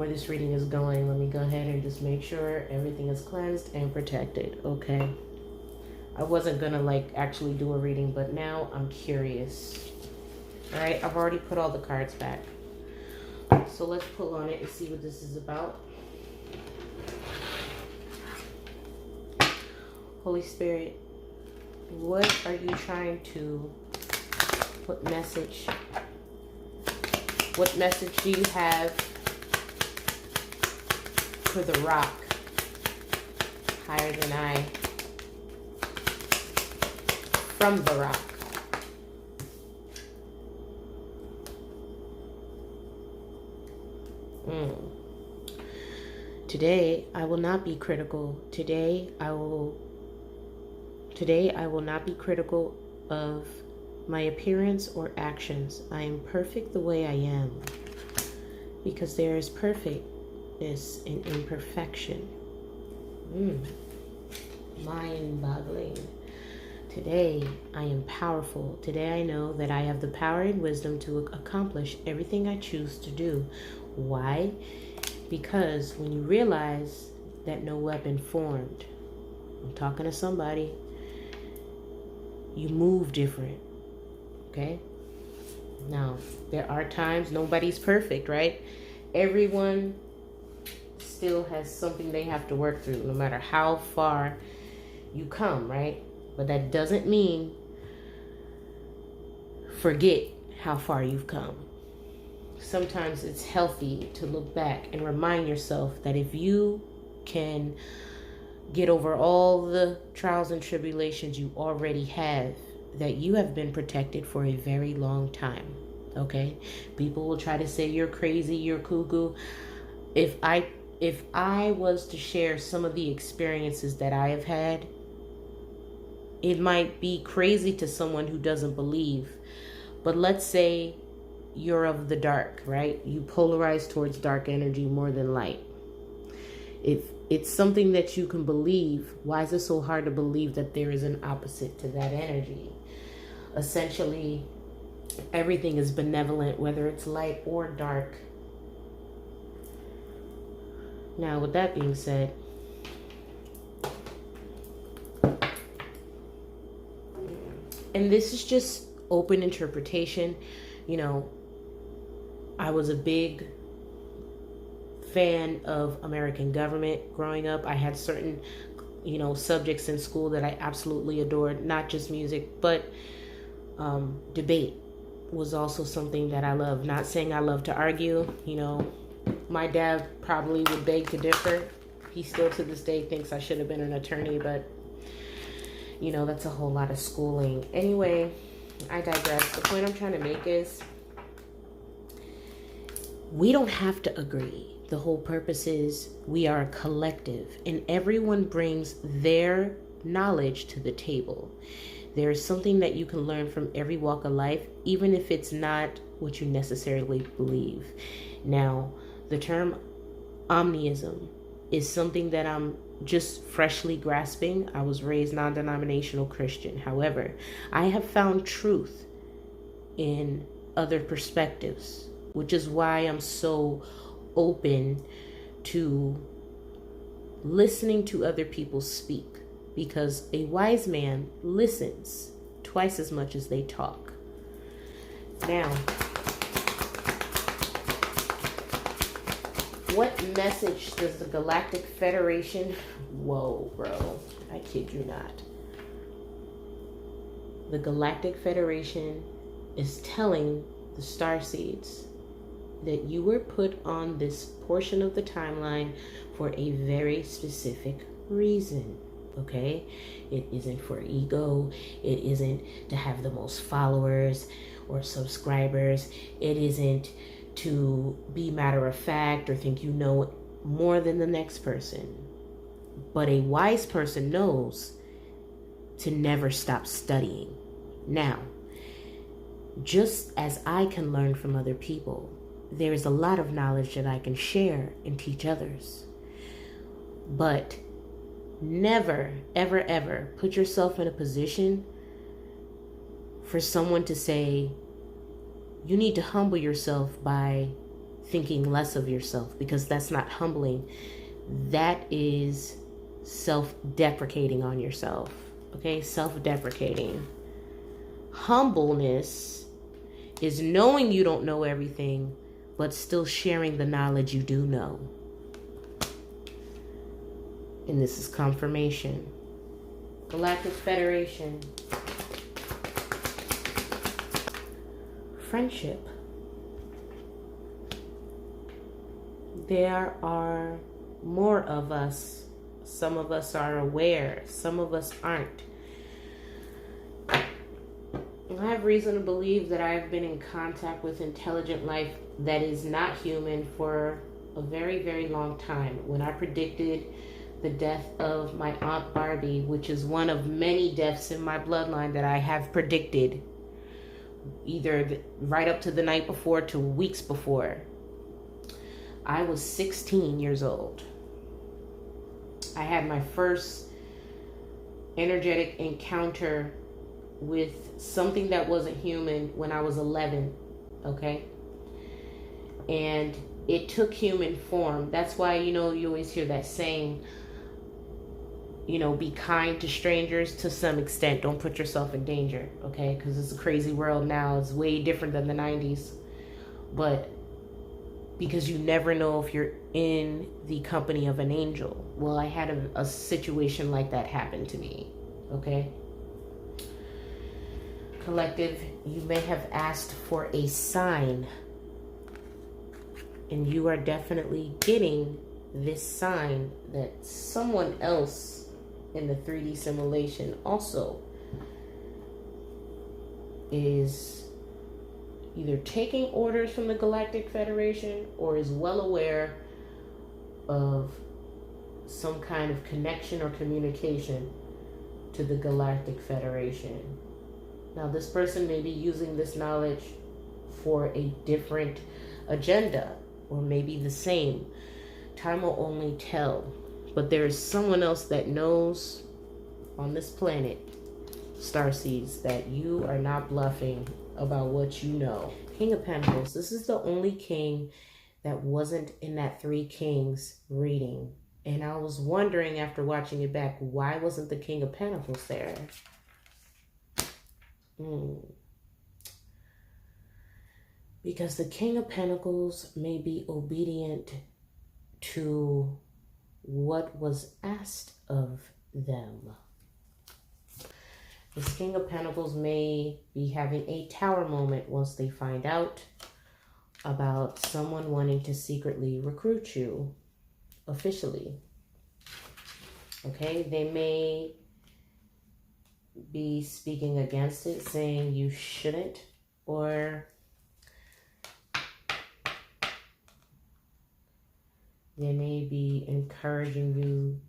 Where this reading is going, let me go ahead and just make sure everything is cleansed and protected. Okay, I wasn't gonna like actually do a reading, but now I'm curious. All right, I've already put all the cards back, so let's pull on it and see what this is about. Holy Spirit, what are you trying to, what message do you have for the rock higher than I, from the rock? Today I will not be critical. Today I will not be critical of my appearance or actions. I am perfect the way I am, because there is perfectness in imperfection. Mind-boggling. Today I am powerful. Today I know that I have the power and wisdom to accomplish everything I choose to do. Why? Because when you realize that no weapon formed, I'm talking to somebody, you move different. Okay? Now, there are times nobody's perfect, right? Everyone still has something they have to work through, no matter how far you come, right? But that doesn't mean forget how far you've come. Sometimes it's healthy to look back and remind yourself that if you can get over all the trials and tribulations you already have, that you have been protected for a very long time. Okay? People will try to say you're crazy, you're cuckoo. If I was to share some of the experiences that I have had, it might be crazy to someone who doesn't believe. But let's say you're of the dark, right? You polarize towards dark energy more than light. If it's something that you can believe, why is it so hard to believe that there is an opposite to that energy? Essentially, everything is benevolent, whether it's light or dark. Now, with that being said, and this is just open interpretation, you know, I was a big fan of American government growing up. I had certain, subjects in school that I absolutely adored, not just music, but debate was also something that I love. Not saying I love to argue, my dad probably would beg to differ. He still to this day thinks I should have been an attorney, but that's a whole lot of schooling. Anyway, I digress. The point I'm trying to make is we don't have to agree. The whole purpose is we are a collective, and everyone brings their knowledge to the table. There is something that you can learn from every walk of life, even if it's not what you necessarily believe. Now, the term omnism is something that I'm just freshly grasping. I was raised non-denominational Christian. However, I have found truth in other perspectives, which is why I'm so open to listening to other people speak, because a wise man listens twice as much as they talk. Now, what message does the Galactic Federation... Whoa, bro. I kid you not. The Galactic Federation is telling the Starseeds that you were put on this portion of the timeline for a very specific reason. Okay? It isn't for ego. It isn't to have the most followers or subscribers. It isn't to be matter of fact or think you know more than the next person. But a wise person knows to never stop studying. Now, just as I can learn from other people, there is a lot of knowledge that I can share and teach others. But never, ever, ever put yourself in a position for someone to say, you need to humble yourself by thinking less of yourself, because that's not humbling. That is self-deprecating on yourself. Okay, self-deprecating. Humbleness is knowing you don't know everything, but still sharing the knowledge you do know. And this is confirmation. Galactic Federation. Friendship. There are more of us. Some of us are aware. Some of us aren't. I have reason to believe that I have been in contact with intelligent life that is not human for a very, very long time. When I predicted the death of my Aunt Barbie, which is one of many deaths in my bloodline that I have predicted, either right up to the night before to weeks before, I was 16 years old. I had my first energetic encounter with something that wasn't human when I was 11, okay? And it took human form. That's why, you always hear that saying, be kind to strangers to some extent. Don't put yourself in danger, okay? Because it's a crazy world now. It's way different than the 90s. But because you never know if you're in the company of an angel. Well, I had a situation like that happen to me, okay? Collective, you may have asked for a sign, and you are definitely getting this sign that someone else in the 3D simulation also is either taking orders from the Galactic Federation or is well aware of some kind of connection or communication to the Galactic Federation. Now, this person may be using this knowledge for a different agenda, or maybe the same. Time will only tell. But there is someone else that knows on this planet, Starseeds, that you are not bluffing about what you know. King of Pentacles. This is the only king that wasn't in that Three Kings reading. And I was wondering after watching it back, why wasn't the King of Pentacles there? Because the King of Pentacles may be obedient to what was asked of them. This King of Pentacles may be having a tower moment once they find out about someone wanting to secretly recruit you officially. Okay, they may be speaking against it, saying you shouldn't, or they may be encouraging you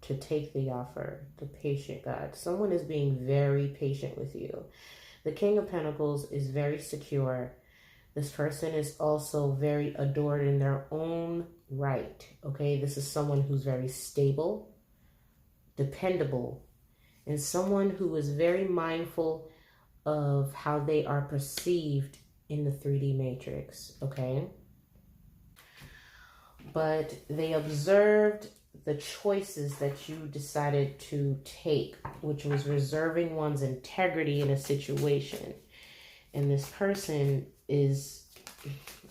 to take the offer, the patient God. Someone is being very patient with you. The King of Pentacles is very secure. This person is also very adored in their own right. Okay, this is someone who's very stable, dependable, and someone who is very mindful of how they are perceived in the 3D matrix. Okay, but they observed the choices that you decided to take, which was reserving one's integrity in a situation. And this person is,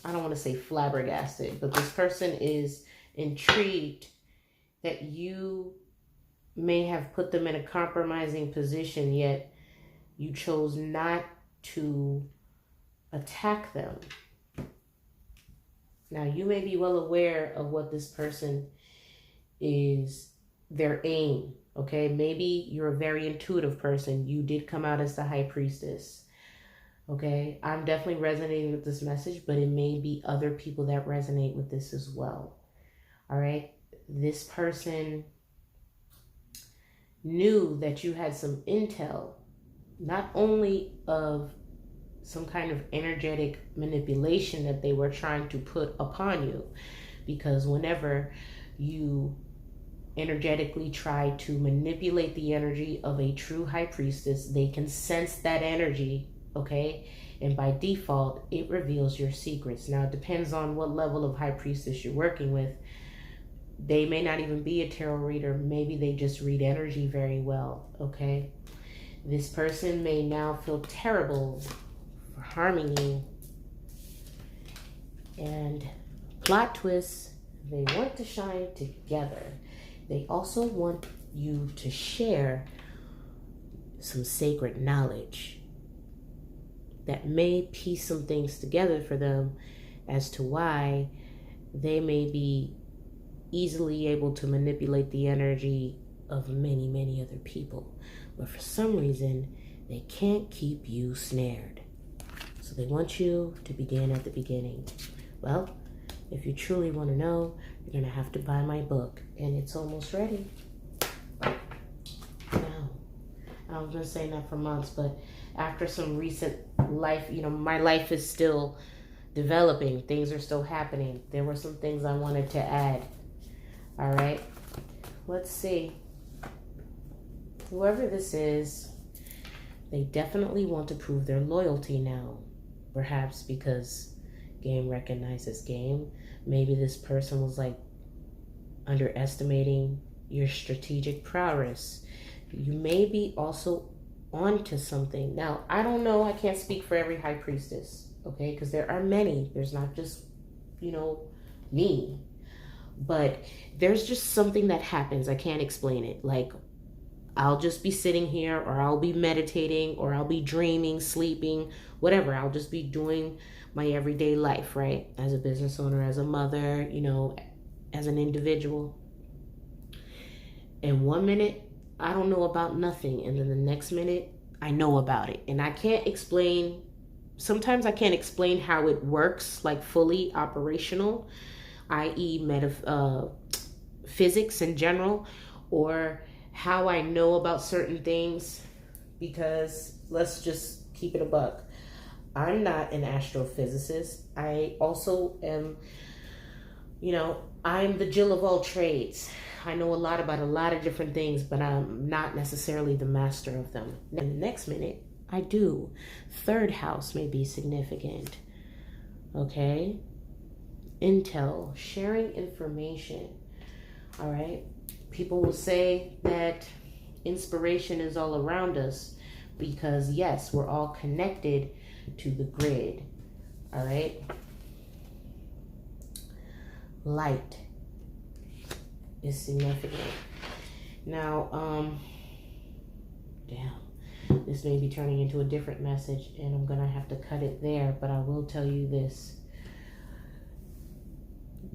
I don't want to say flabbergasted, but this person is intrigued that you may have put them in a compromising position, yet you chose not to attack them. Now, you may be well aware of what this person is, their aim, okay? Maybe you're a very intuitive person. You did come out as the High Priestess, okay? I'm definitely resonating with this message, but it may be other people that resonate with this as well, all right? This person knew that you had some intel, not only of some kind of energetic manipulation that they were trying to put upon you, because whenever you energetically try to manipulate the energy of a true High Priestess, they can sense that energy, okay? And by default, it reveals your secrets. Now, it depends on what level of high priestess you're working with. They may not even be a tarot reader. Maybe they just read energy very well, okay? This person may now feel terrible for harming you. And plot twist, they want to shine together. They also want you to share some sacred knowledge that may piece some things together for them as to why they may be easily able to manipulate the energy of many, many other people. But for some reason, they can't keep you snared. So they want you to begin at the beginning. Well, if you truly want to know, you're going to have to buy my book. And it's almost ready. Now, I was going to say that for months, but after some recent life, my life is still developing. Things are still happening. There were some things I wanted to add. All right. Let's see. Whoever this is, they definitely want to prove their loyalty now. Perhaps because game recognizes game. Maybe this person was like underestimating your strategic prowess. You may be also onto something. Now, I don't know. I can't speak for every high priestess, okay? Because there are many. There's not just, me. But there's just something that happens. I can't explain it. Like, I'll just be sitting here, or I'll be meditating, or I'll be dreaming, sleeping, whatever. I'll just be doing my everyday life, right? As a business owner, as a mother, as an individual. And 1 minute, I don't know about nothing. And then the next minute, I know about it. And I can't explain, sometimes I can't explain how it works, like fully operational, i.e. physics in general, or how I know about certain things, because let's just keep it a buck. I'm not an astrophysicist. I also am, I'm the Jill of all trades. I know a lot about a lot of different things, but I'm not necessarily the master of them. And the next minute, I do. Third house may be significant. Okay? Intel, sharing information. All right? People will say that inspiration is all around us because, yes, we're all connected to the grid. All right? Light is significant. Now, this may be turning into a different message, and I'm going to have to cut it there, but I will tell you this.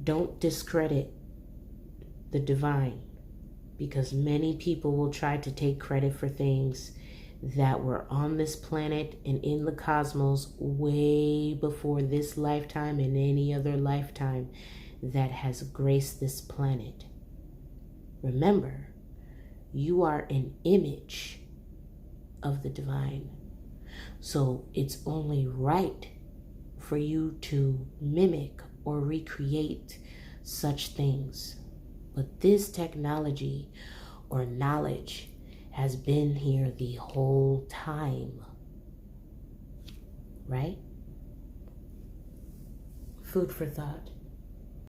Don't discredit the divine, because many people will try to take credit for things that were on this planet and in the cosmos way before this lifetime and any other lifetime that has graced this planet. Remember, you are an image of the divine. So it's only right for you to mimic or recreate such things. But this technology or knowledge has been here the whole time. Right? Food for thought.